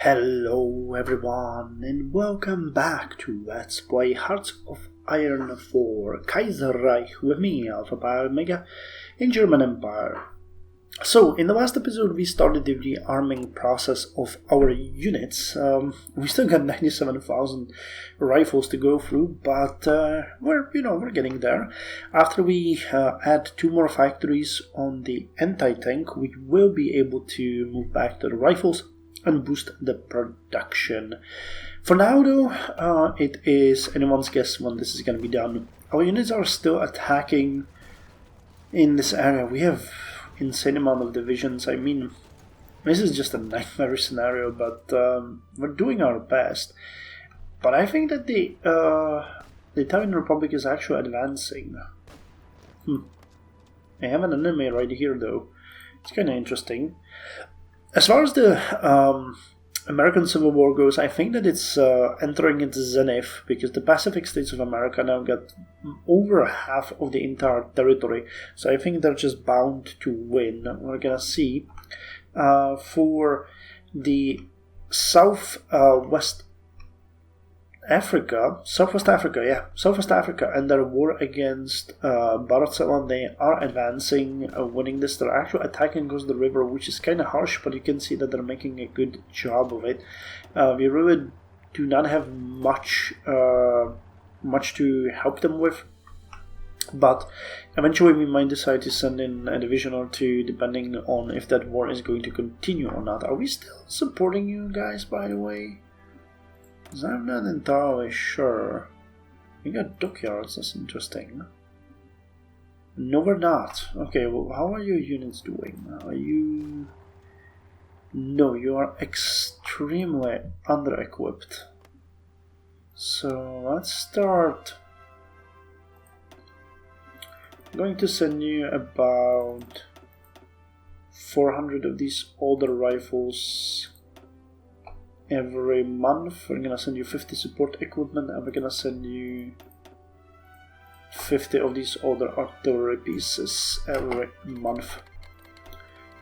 Hello everyone and welcome back to Let's Play Hearts of Iron 4 Kaiserreich with me, Alpha Pi Omega, in German Empire. So, in the last episode we started the rearming process of our units. We still got 97,000 rifles to go through, but we're getting there. After we add 2 more factories on the anti-tank, we will be able to move back to the rifles and boost the production. For now though, it is anyone's guess when this is going to be done. Our units are still attacking in this area. We have insane amount of divisions. I mean, this is just a nightmare scenario, but we're doing our best. But I think that the Italian Republic is actually advancing. I have an enemy right here though. It's kind of interesting. As far as the American Civil War goes, I think that it's entering its zenith because the Pacific States of America now got over half of the entire territory. So I think they're just bound to win. We're gonna see. For the Southwest Africa, and their war against Barcelona, they are advancing, winning this. They're actually attacking across the river, which is kind of harsh, but you can see that they're making a good job of it. We really do not have much to help them with, but eventually we might decide to send in a division or two, depending on if that war is going to continue or not. Are we still supporting you guys, by the way? I'm not entirely sure. We got dockyards, that's interesting. No, we're not. Okay, well, how are your units doing? Are you... No, you are extremely under-equipped. So, let's start. I'm going to send you about 400 of these older rifles every month. We're gonna send you 50 support equipment, and we're gonna send you 50 of these older artillery pieces every month,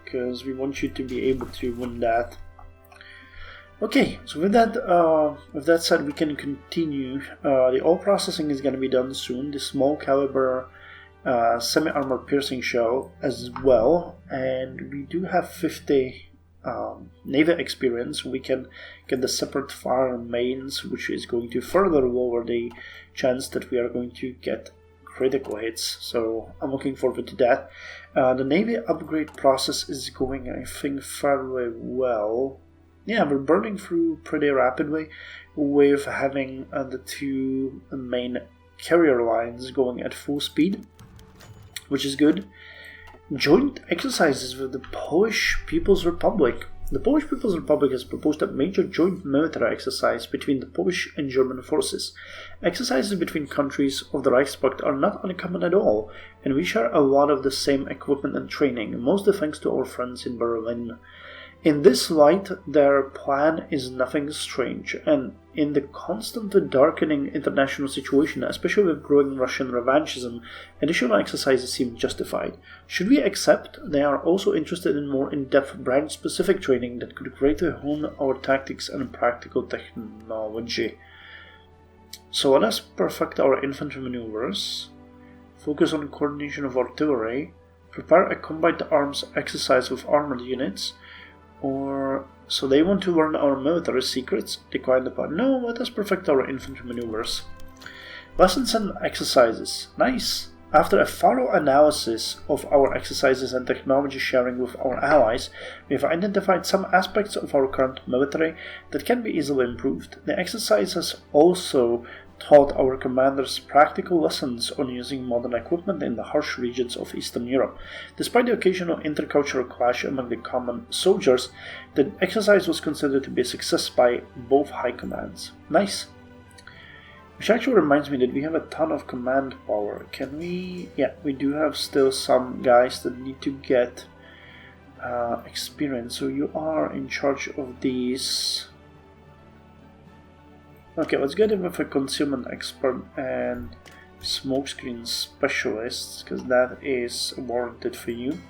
because we want you to be able to win that. Okay, so with that said, we can continue. The oil processing is gonna be done soon. The small caliber semi-armor piercing shell as well, and we do have 50 Navy experience. We can get the separate fire mains, which is going to further lower the chance that we are going to get critical hits, so I'm looking forward to that. The Navy upgrade process is going, I think, fairly well. Yeah, we're burning through pretty rapidly with having the 2 main carrier lines going at full speed, which is good. Joint exercises with the Polish People's Republic. The Polish People's Republic has proposed a major joint military exercise between the Polish and German forces. Exercises between countries of the Reichspakt are not uncommon at all, and we share a lot of the same equipment and training, mostly thanks to our friends in Berlin. In this light, their plan is nothing strange, and in the constantly darkening international situation, especially with growing Russian revanchism, additional exercises seem justified. Should we accept, they are also interested in more in-depth branch-specific training that could greatly hone our tactics and practical technology. So let us perfect our infantry maneuvers, focus on coordination of artillery, prepare a combined arms exercise with armored units, or so they want to learn our military secrets. Decline the plan. No, let us perfect our infantry maneuvers. Lessons and exercises. Nice. After a thorough analysis of our exercises and technology sharing with our allies, we have identified some aspects of our current military that can be easily improved. The exercises also taught our commanders practical lessons on using modern equipment in the harsh regions of Eastern Europe. Despite the occasional intercultural clash among the common soldiers, the exercise was considered to be a success by both high commands. Nice. Which actually reminds me that we have a ton of command power. Can we... Yeah, we do have still some guys that need to get experience. So you are in charge of these... Okay, let's get him with a concealment expert and smokescreen specialist, because that is warranted for you.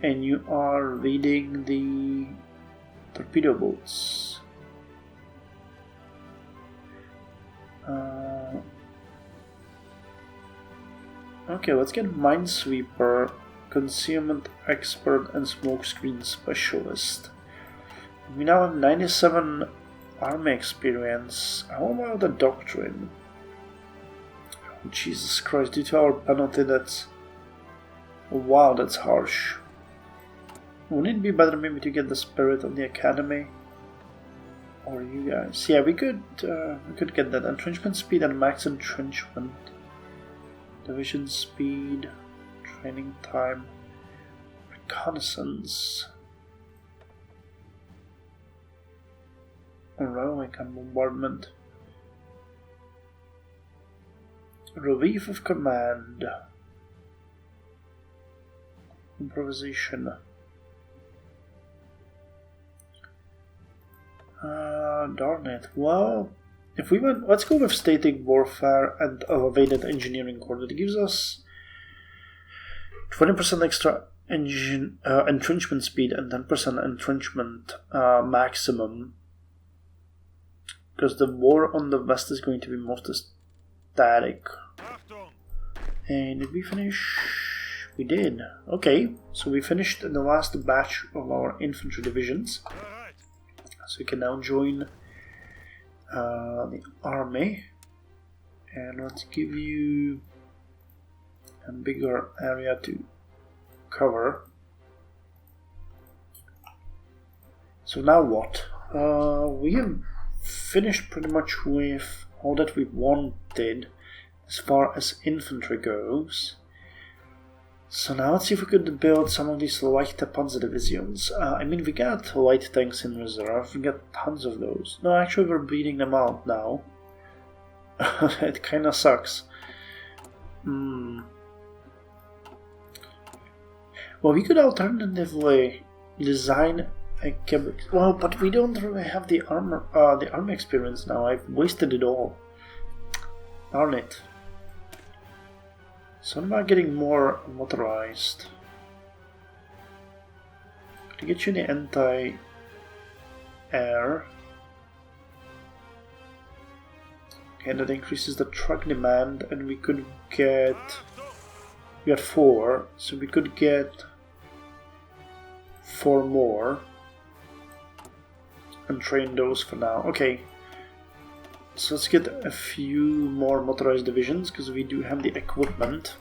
And you are leading the torpedo boats. Okay, let's get Minesweeper, Concealment Expert, and Smokescreen Specialist. We now have 97 army experience. How about the Doctrine? Oh, Jesus Christ, due to our penalty, that's... Wow, that's harsh. Wouldn't it be better maybe to get the Spirit of the Academy? Or you guys? Yeah, we could get that. Entrenchment speed and max entrenchment. Division speed, training time, reconnaissance, railway and bombardment, relief of command, improvisation. Darn it. Well, if we went, let's go with static warfare and elevated engineering core. That gives us 20% extra entrenchment speed and 10% entrenchment maximum. Because the war on the west is going to be most static. And did we finish? We did. Okay, so we finished the last batch of our infantry divisions. So we can now join the army, and let's give you a bigger area to cover. So now what? We have finished pretty much with all that we wanted as far as infantry goes. So now let's see if we could build some of these light panzer divisions. I mean, we got light tanks in reserve, we got tons of those. No, actually we're beating them out now. It kinda sucks. Well, we could alternatively design a Quebec. Well, but we don't really have the army experience now. I've wasted it all. Darn it. So I'm about getting more motorized. To get you the anti-air. Okay, that increases the truck demand, and we could get... We got 4, so we could get 4 more. And train those for now. Okay. So let's get a few more motorized divisions, because we do have the equipment.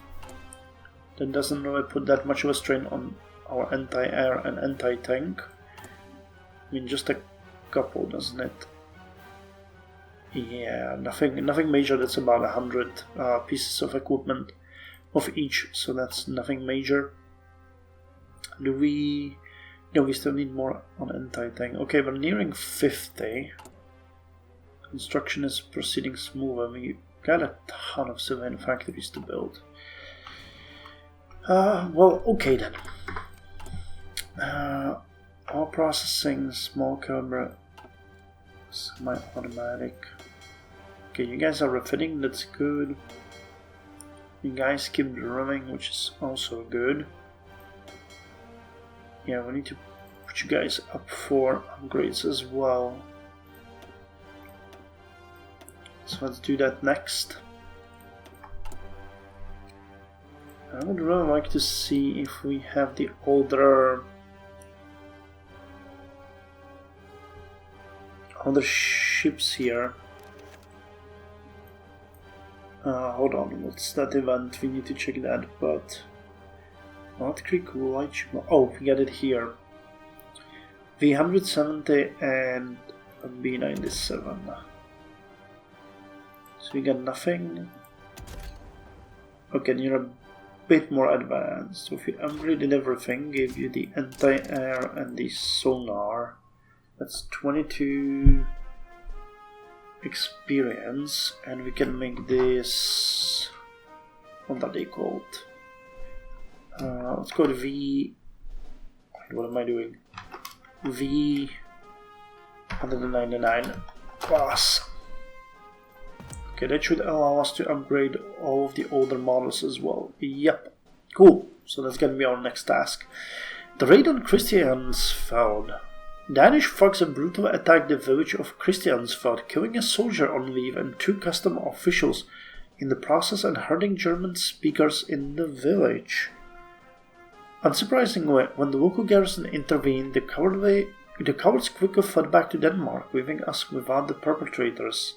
That doesn't really put that much of a strain on our anti-air and anti-tank. I mean, just a couple, doesn't it? Yeah, nothing major. That's about 100 pieces of equipment of each, so that's nothing major. Do we... No, we still need more on anti-tank. Okay, we're nearing 50. Construction is proceeding smooth, and we got a ton of civilian factories to build. Well, okay then. All processing, small caliber, semi-automatic. Okay, you guys are refitting, that's good. You guys keep drilling, which is also good. Yeah, we need to put you guys up for upgrades as well. So let's do that next. I would really like to see if we have the older ships here. Hold on, what's that event? We need to check that, but Weltkrieg light ship. Oh, we got it here. V170 and B97. So we got nothing. Okay, you're a bit more advanced. So if you upgraded everything, gave you the anti-air and the sonar. That's 22 experience, and we can make this... What are they called? Let's go to V... What am I doing? V199 class. Okay, that should allow us to upgrade all of the older models as well. Yep. Cool. So that's gonna be our next task. The raid on Christiansfeld. Danish thugs have brutally attacked the village of Christiansfeld, killing a soldier on leave and 2 custom officials in the process and hurting German speakers in the village. Unsurprisingly, when the local garrison intervened, the cowards quickly fled back to Denmark, leaving us without the perpetrators.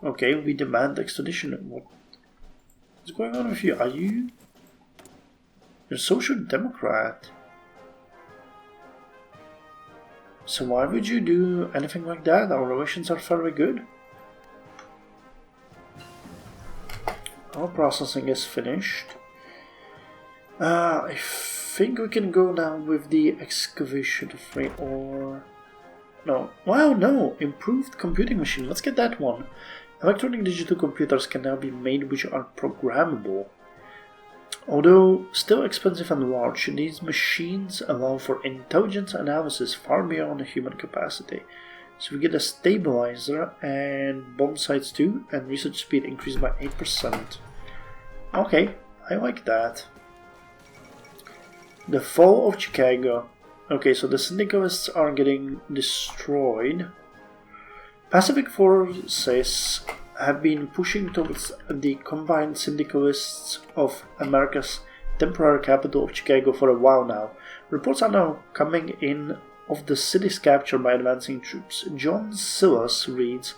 Okay, we demand extradition. What's going on with you? You're a social democrat. So why would you do anything like that? Our relations are fairly good. Our processing is finished. I think we can go now with the excavation free or... No. Wow, no! Improved computing machine. Let's get that one. Electronic digital computers can now be made which are programmable. Although still expensive and large, these machines allow for intelligence analysis far beyond human capacity. So we get a stabilizer and bomb sights too, and research speed increased by 8%. Okay, I like that. The fall of Chicago. Okay, so the syndicalists are getting destroyed. Pacific forces have been pushing towards the combined syndicalists of America's temporary capital of Chicago for a while now. Reports are now coming in of the city's capture by advancing troops. John Silas reads,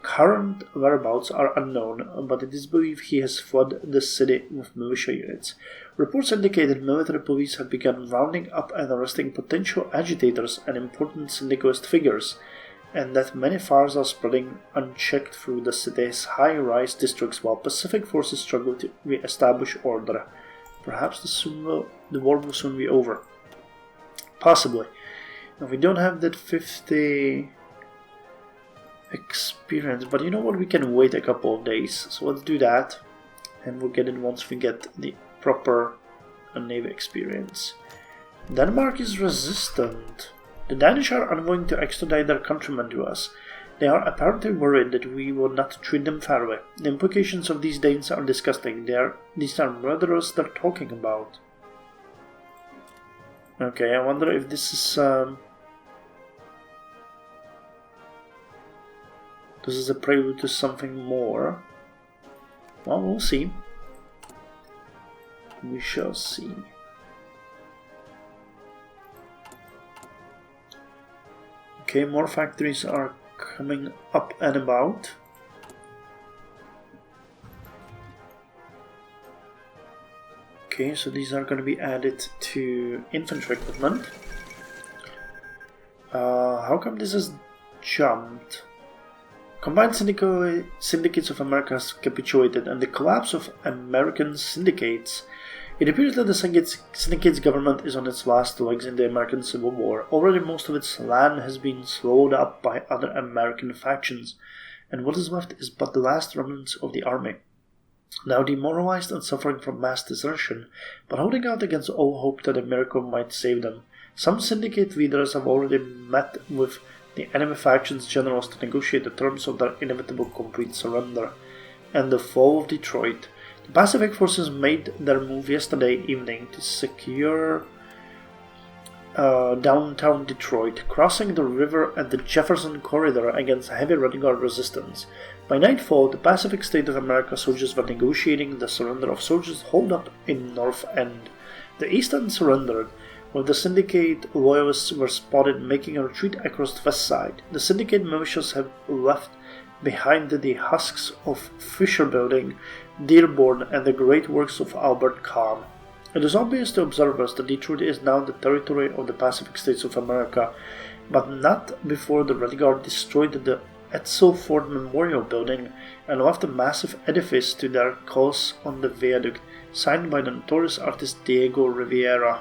current whereabouts are unknown, but it is believed he has fled the city with militia units. Reports indicate that military police have begun rounding up and arresting potential agitators and important syndicalist figures, and that many fires are spreading unchecked through the city's high-rise districts while Pacific forces struggle to re-establish order. Perhaps the war will soon be over. Possibly. Now, we don't have that 50 experience, but you know what, we can wait a couple of days. So let's do that, and we'll get it once we get the proper Navy experience. Denmark is resistant. The Danish are unwilling to extradite their countrymen to us. They are apparently worried that we will not treat them fairly. The implications of these Danes are disgusting. These are murderers they're talking about. Okay, I wonder if this is a prelude to something more. Well, we'll see. We shall see. Okay, more factories are coming up and about. Okay, so these are going to be added to infantry equipment. How come this has jumped? Combined syndicates of America has capitulated, and the collapse of American syndicates. It appears that the syndicate's government is on its last legs in the American Civil War. Already most of its land has been swallowed up by other American factions, and what is left is but the last remnants of the army. Now demoralized and suffering from mass desertion, but holding out against all hope that a miracle might save them. Some syndicate leaders have already met with the enemy faction's generals to negotiate the terms of their inevitable complete surrender. And the fall of Detroit. The Pacific forces made their move yesterday evening to secure downtown Detroit, crossing the river at the Jefferson Corridor against heavy Red Guard resistance. By nightfall, the Pacific State of America soldiers were negotiating the surrender of soldiers holed up in North End. The East End surrendered, while the Syndicate loyalists were spotted making a retreat across the west side. The Syndicate militias have left behind the husks of Fisher Building, Dearborn, and the great works of Albert Kahn. It is obvious to observers that Detroit is now the territory of the Pacific States of America, but not before the Red Guard destroyed the Edsel Ford Memorial Building and left a massive edifice to their cause on the viaduct, signed by the notorious artist Diego Rivera.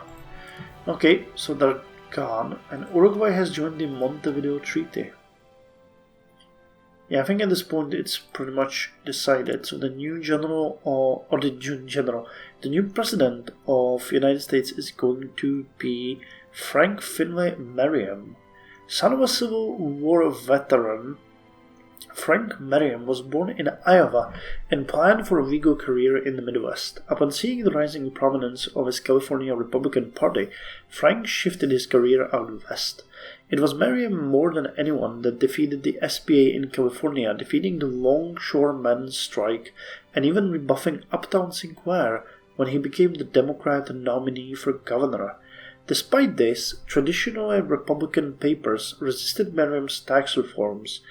Okay, so they're gone, and Uruguay has joined the Montevideo Treaty. Yeah, I think at this point it's pretty much decided. So the new the new president of the United States is going to be Frank Finley Merriam. Son of a Civil War veteran, Frank Merriam was born in Iowa and planned for a legal career in the Midwest. Upon seeing the rising prominence of his California Republican Party, Frank shifted his career out west. It was Merriam more than anyone that defeated the SPA in California, defeating the longshoremen's strike and even rebuffing Uptown Sinclair when he became the Democrat nominee for governor. Despite this, traditional Republican papers resisted Merriam's tax reforms.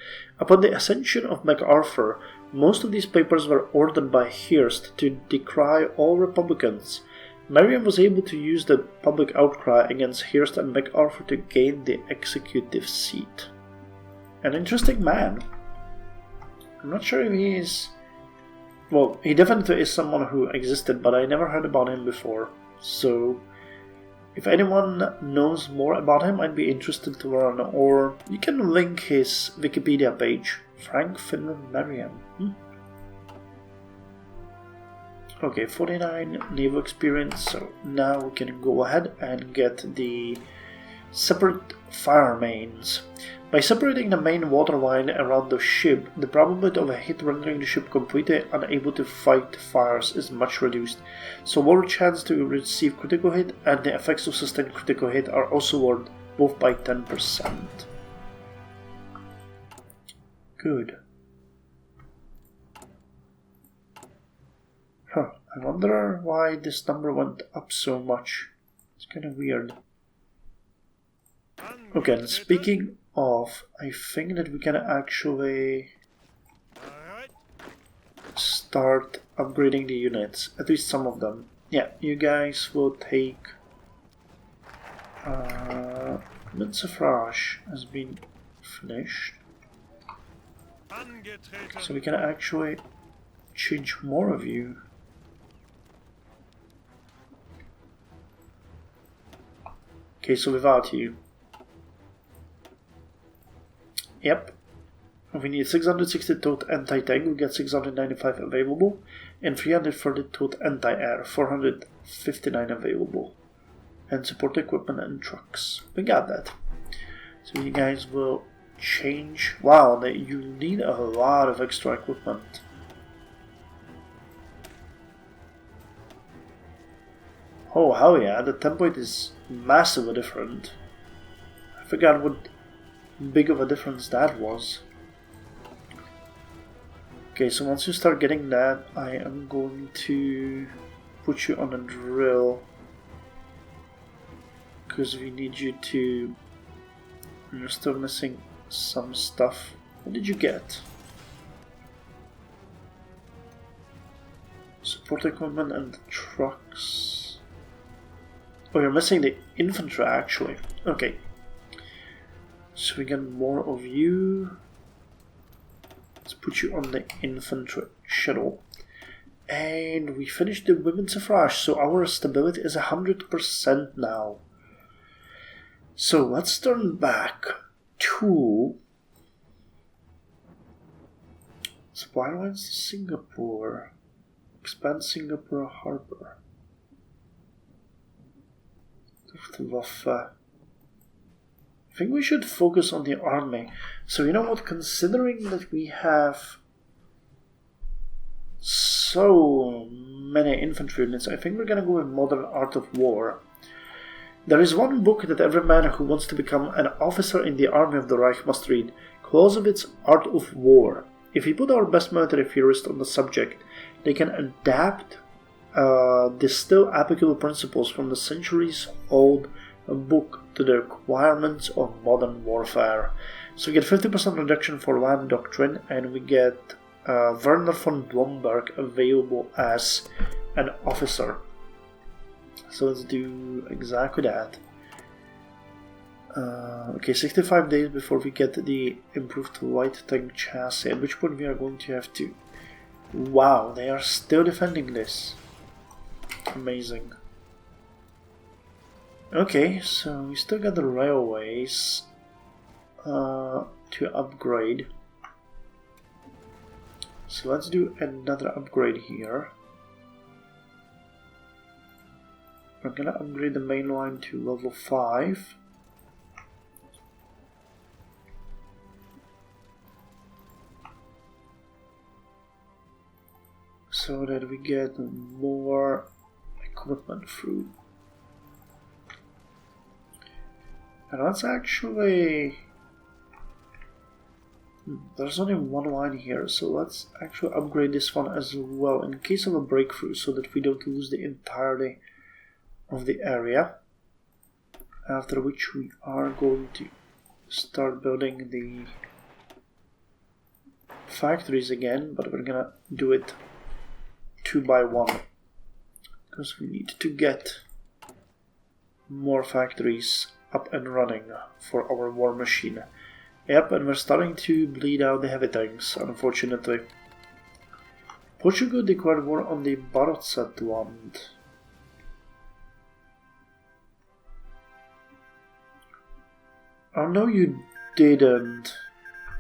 Upon the ascension of MacArthur, most of these papers were ordered by Hearst to decry all Republicans. Merriam was able to use the public outcry against Hearst and MacArthur to gain the executive seat. An interesting man. I'm not sure if he is... Well, he definitely is someone who existed, but I never heard about him before. So, if anyone knows more about him, I'd be interested to learn. Or you can link his Wikipedia page. Frank Finland Merriam. Okay, 49 naval experience, so now we can go ahead and get the separate fire mains. By separating the main water line around the ship, the probability of a hit rendering the ship completely unable to fight fires is much reduced, so lower chance to receive critical hit and the effects of sustained critical hit are also lowered both by 10%. Good. I wonder why this number went up so much. It's kind of weird. Okay, and speaking of, I think that we can actually start upgrading the units, at least some of them. Yeah, you guys will take... Suffrage has been finished. So we can actually change more of you. Okay, so without you. Yep. We need 660 towed anti-tank, we get 695 available, and 330 towed anti-air, 459 available. And support equipment and trucks. We got that. So you guys will change. Wow, you need a lot of extra equipment. Oh, hell yeah, the template is massively different. I forgot what big of a difference that was. Okay, so once you start getting that, I am going to put you on a drill. Because we need you to... You're still missing some stuff. What did you get? Support equipment and trucks. Oh, you're missing the infantry actually. Okay. So we get more of you. Let's put you on the infantry shuttle. And we finished the women's suffrage, so our stability is 100% now. So let's turn back to supply lines to Singapore. Expand Singapore Harbor. I think we should focus on the army. So you know what, considering that we have so many infantry units, I think we're gonna go with Modern Art of War. There is one book that every man who wants to become an officer in the army of the Reich must read, Clausewitz's Art of War. If we put our best military theorists on the subject, they can adapt the still applicable principles from the centuries-old book to the requirements of modern warfare. So we get 50% reduction for land doctrine, and we get Werner von Blomberg available as an officer. So let's do exactly that. Okay, 65 days before we get the improved light tank chassis, at which point we are going to have to... Wow, they are still defending this. Amazing. Okay, so we still got the railways to upgrade. So let's do another upgrade here. We're gonna upgrade the main line to level 5. So that we get more equipment through. And that's actually... There's only one line here, so let's actually upgrade this one as well in case of a breakthrough so that we don't lose the entirety of the area. After which we are going to start building the factories again, but we're gonna do it 2 by 1 because we need to get more factories up and running for our war machine. Yep, and we're starting to bleed out the heavy tanks, unfortunately. Portugal declared war on the Barotsetland. Oh no, you didn't.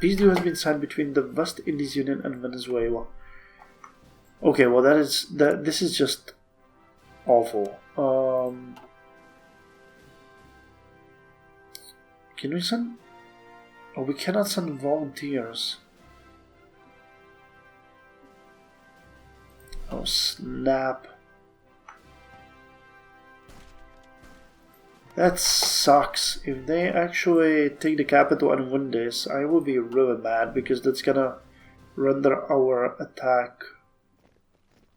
Peace deal has been signed between the West Indies Union and Venezuela. Okay, well this is just awful. Can we send? Oh, we cannot send volunteers. Oh snap. That sucks. If they actually take the capital and win this, I will be really mad because that's gonna render our attack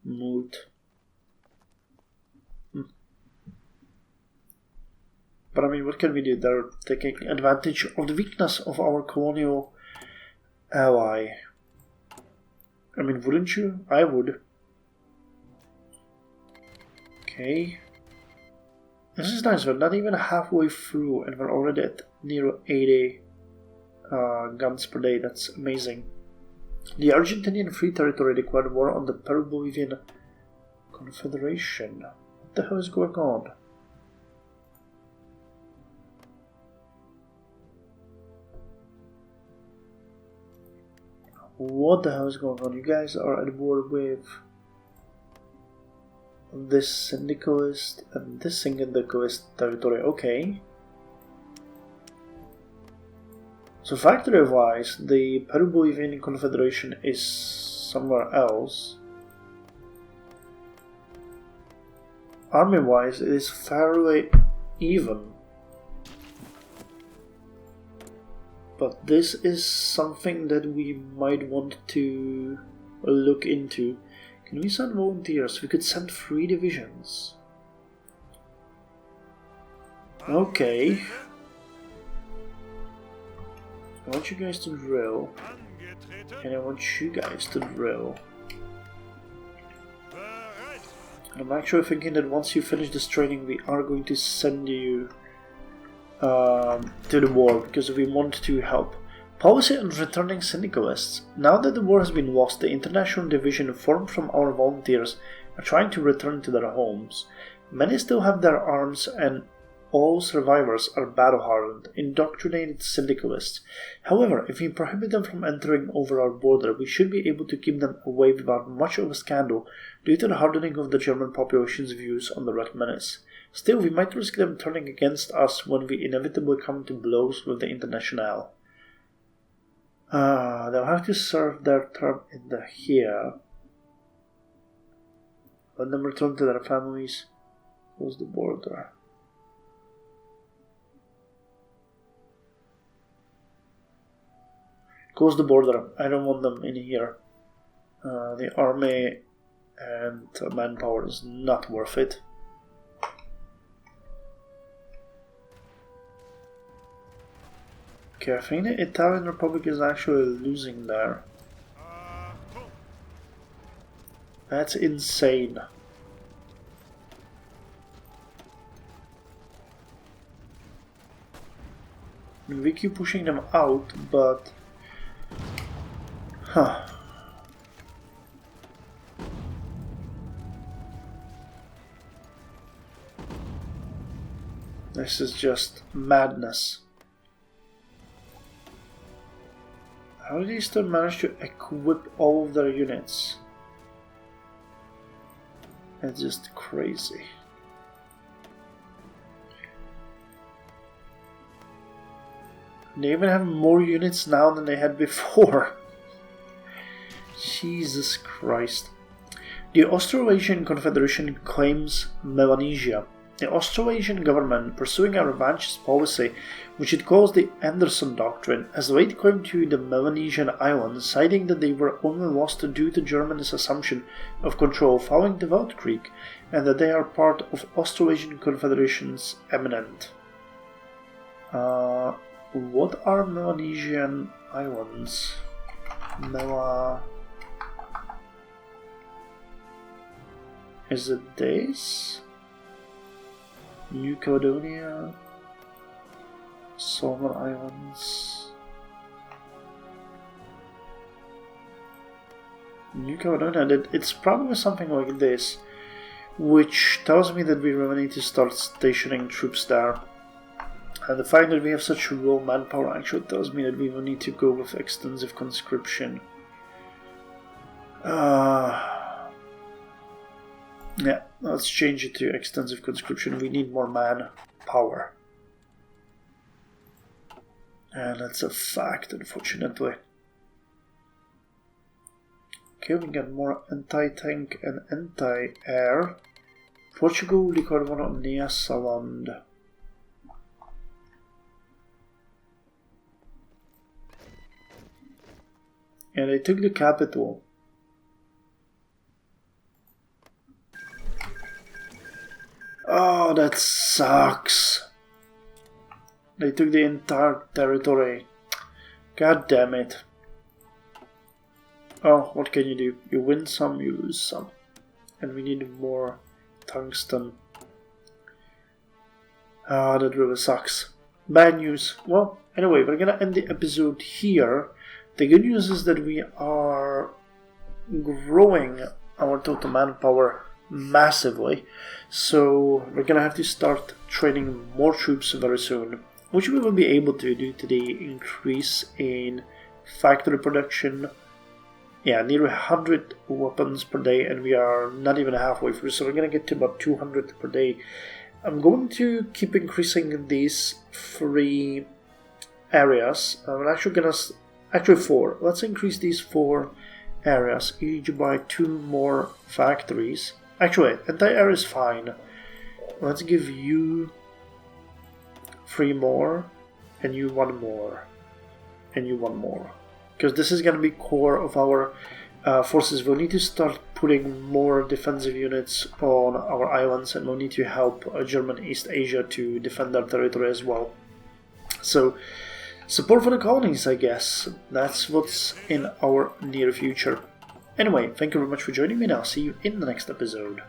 moot. But I mean, what can we do? They're taking advantage of the weakness of our colonial ally. I mean, wouldn't you? I would. Okay. This is nice, we're not even halfway through and we're already at near 80 guns per day. That's amazing. The Argentinian Free Territory declared war on the Peru-Bolivian Confederation. What the hell is going on? What the hell is going on? You guys are at war with this syndicalist and this syndicalist territory. Okay. So factory wise, the Peru-Bolivian Confederation is somewhere else. Army wise, it is fairly even. But this is something that we might want to look into. Can we send volunteers? We could send 3 divisions. Okay. I want you guys to drill. And I want you guys to drill. And I'm actually thinking that once you finish this training, we are going to send you to the war, because we want to help. Policy on returning syndicalists. Now that the war has been lost, the International division formed from our volunteers are trying to return to their homes. Many still have their arms and all survivors are battle-hardened, indoctrinated syndicalists. However, if we prohibit them from entering over our border, we should be able to keep them away without much of a scandal due to the hardening of the German population's views on the Red Menace. Still, we might risk them turning against us when we inevitably come to blows with the Internationale. They'll have to serve their term in the here. Let them return to their families. Close the border. Close the border. I don't want them in here. The army and manpower is not worth it. Okay, I think the Italian Republic is actually losing there. That's insane. We keep pushing them out, but... Huh. This is just madness. How did they still manage to equip all of their units? It's just crazy. They even have more units now than they had before. Jesus Christ. The Australasian Confederation claims Melanesia. The Austro-Asian government, pursuing a revanchist policy, which it calls the Anderson Doctrine, has laid claim to the Melanesian islands, citing that they were only lost due to Germany's assumption of control following the Weltkrieg, and that they are part of Austro-Asian Confederation's eminent. What are Melanesian islands? Is it this? New Caledonia, Solomon Islands. New Caledonia, it's probably something like this, which tells me that we really need to start stationing troops there. And the fact that we have such low manpower actually tells me that we will need to go with extensive conscription. Yeah, let's change it to extensive conscription. We need more manpower. And that's a fact, unfortunately. Okay, we got more anti-tank and anti-air. Portugal declared war on Nyasaland. And they took the capital. Oh, that sucks. They took the entire territory. God damn it. Oh, what can you do? You win some, you lose some. And we need more tungsten. Ah, that really sucks. Bad news. Well, anyway, we're gonna end the episode here. The good news is that we are growing our total manpower massively, so we're gonna have to start training more troops very soon, which we will be able to due to the increase in factory production. Yeah, nearly 100 weapons per day, and we are not even halfway through, so we're gonna get to about 200 per day. I'm going to keep increasing these 3 areas. I'm actually gonna actually 4. Let's increase these 4 areas, each by 2 more factories. Actually, anti-air is fine. Let's give you 3 more, and you 1 more, and you 1 more. Because this is going to be core of our forces. We'll need to start putting more defensive units on our islands, and we'll need to help German East Asia to defend their territory as well. So, support for the colonies, I guess. That's what's in our near future. Anyway, thank you very much for joining me, and I'll see you in the next episode.